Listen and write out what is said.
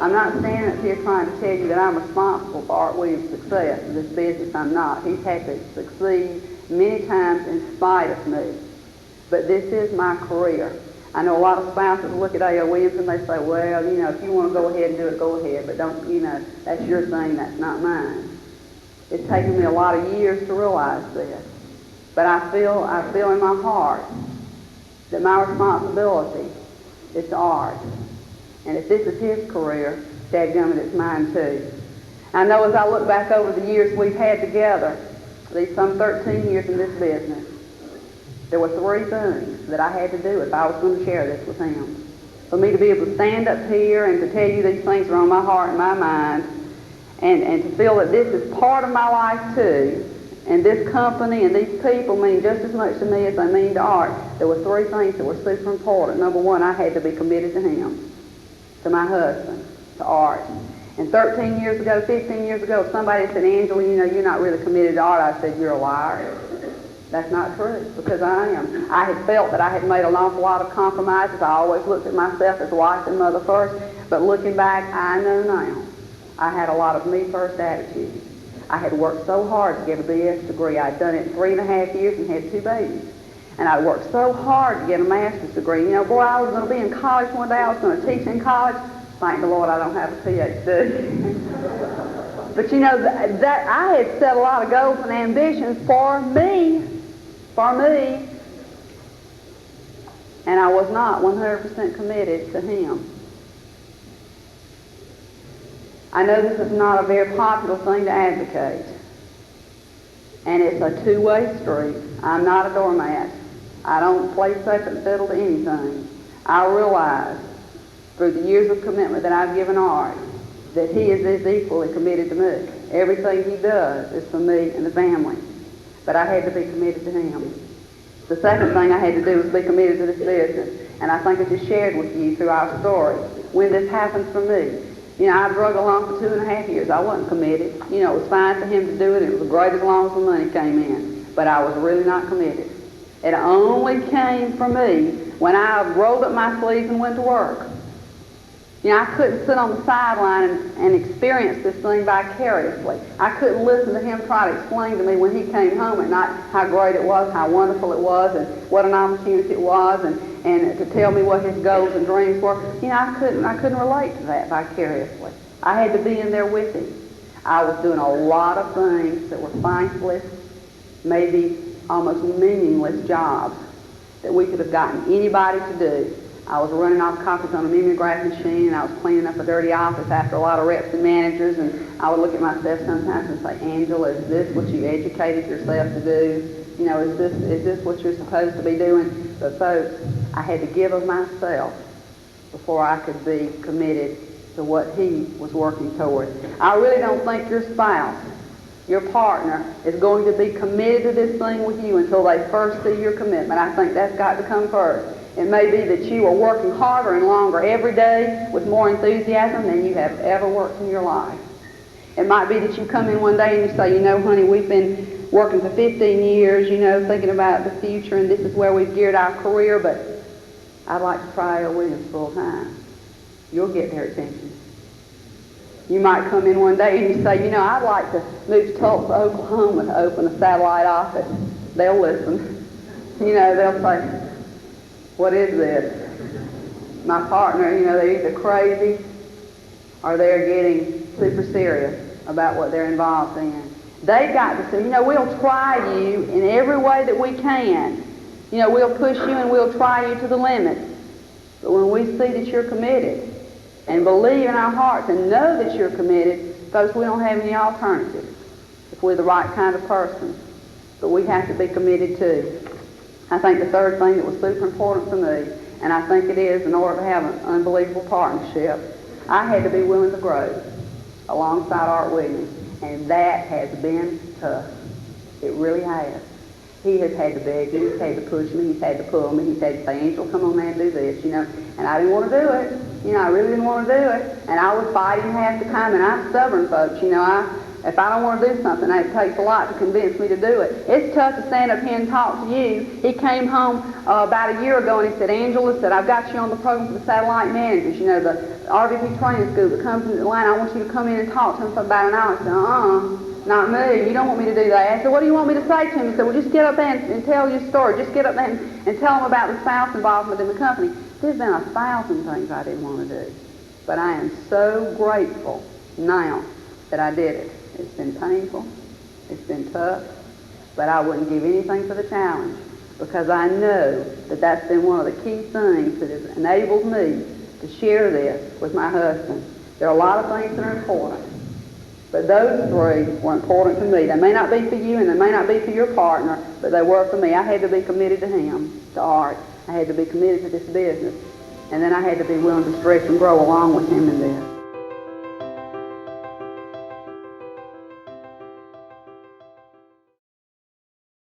I'm not standing up here trying to tell you that I'm responsible for Art Williams' success in this business. I'm not. He's had to succeed many times in spite of me. But this is my career. I know a lot of spouses look at A.O. Williams and they say, well, you know, if you want to go ahead and do it, go ahead. But don't, you know, that's your thing, that's not mine. It's taken me a lot of years to realize this. But I feel in my heart that my responsibility is to Art. And if this is his career, dadgummit, it's mine too. I know as I look back over the years we've had together, these some 13 years in this business, there were three things that I had to do if I was going to share this with him. For me to be able to stand up here and to tell you these things are on my heart and my mind, and to feel that this is part of my life too, and this company and these people mean just as much to me as they mean to Art, there were three things that were super important. Number one, I had to be committed to him, to my husband, to Art. And 13 years ago, 15 years ago, if somebody said, Angela, you know, you're not really committed to Art, I said, you're a liar. That's not true, because I am. I had felt that I had made an awful lot of compromises. I always looked at myself as wife and mother first, but looking back, I know now I had a lot of me first attitude. I had worked so hard to get a BS degree. I'd done it in 3.5 years and had 2 babies. And I worked so hard to get a master's degree. You know, boy, I was going to be in college one day. I was going to teach in college. Thank the Lord I don't have a PhD. But you know, that I had set a lot of goals and ambitions for me. And I was not 100% committed to him. I know this is not a very popular thing to advocate. And it's a two-way street. I'm not a doormat. I don't play second fiddle to anything. I realize through the years of commitment that I've given Art that he is as equally committed to me. Everything he does is for me and the family. But I had to be committed to him. The second thing I had to do was be committed to this business. And I think I just shared with you through our story when this happened for me. You know, I drug along for 2.5 years. I wasn't committed. You know, it was fine for him to do it. It was great as long as the money came in. But I was really not committed. It only came for me when I rolled up my sleeves and went to work. You know, I couldn't sit on the sideline and experience this thing vicariously. I couldn't listen to him try to explain to me when he came home at night how great it was, how wonderful it was, and what an opportunity it was, and to tell me what his goals and dreams were. You know, I couldn't relate to that vicariously. I had to be in there with him. I was doing a lot of things that were thankless, maybe almost meaningless jobs that we could have gotten anybody to do. I was running off copies on a mimeograph machine, and I was cleaning up a dirty office after a lot of reps and managers, and I would look at myself sometimes and say, Angela, is this what you educated yourself to do? You know, is this what you're supposed to be doing? But folks, I had to give of myself before I could be committed to what he was working toward. I really don't think your spouse, your partner, is going to be committed to this thing with you until they first see your commitment. I think that's got to come first. It may be that you are working harder and longer every day with more enthusiasm than you have ever worked in your life. It might be that you come in one day and you say, you know, honey, we've been working for 15 years, you know, thinking about the future, and this is where we've geared our career, but I'd like to try A.O. Williams full time. You'll get their attention. You might come in one day and you say, you know, I'd like to move to Tulsa, Oklahoma to open a satellite office. They'll listen. You know, they'll say, what is this? My partner, you know, they're either crazy or they're getting super serious about what they're involved in. They've got to say, you know, we'll try you in every way that we can. You know, we'll push you and we'll try you to the limit. But when we see that you're committed and believe in our hearts and know that you're committed, folks, we don't have any alternatives if we're the right kind of person. But we have to be committed too. I think the third thing that was super important for me, and I think it is in order to have an unbelievable partnership, I had to be willing to grow alongside Art Williams. And that has been tough. It really has. He has had to beg me, he's had to push me, he's had to pull me, he's had to say, Angel, come on man, do this, you know. And I didn't want to do it. You know, I really didn't want to do it. And I was fighting half the time, and I'm stubborn, folks. You know, if I don't want to do something, it takes a lot to convince me to do it. It's tough to stand up here and talk to you. He came home about a year ago and he said, Angela, said, I've got you on the program for the satellite managers, you know, the RVP training school that comes from Atlanta. I want you to come in and talk to them for about an hour. I said, not me. You don't want me to do that. I said, what do you want me to say to him? He said, well, just get up there and tell your story. Just get up there and tell them about the spouse involvement in the company. There's been 1,000 things I didn't want to do. But I am so grateful now that I did it. It's been painful. It's been tough. But I wouldn't give anything for the challenge because I know that that's been one of the key things that has enabled me to share this with my husband. There are a lot of things that are important. But those three were important to me. They may not be for you and they may not be for your partner, but they were for me. I had to be committed to him, to art. I had to be committed to this business. And then I had to be willing to stretch and grow along with him in this.